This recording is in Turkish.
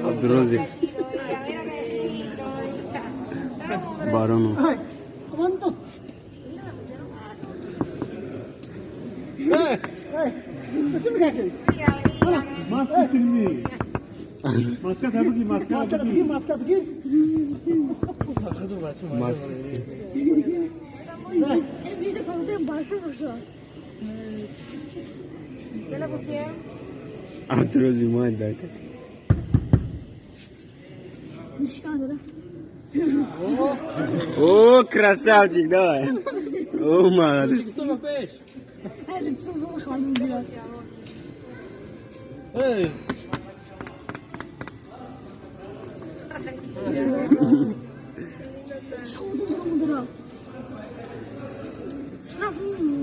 Abdurrazik. Baronov. Maske silmi. Maske tabii ki maske. Maske istiyor. Bir de kaldım başa. Gel basaya. Abdurrazik manyak. Мишкадра. О, красавчик, давай. О, молодец. Лицо залаханым biraz. Şurada mıdır o? Şurada mı?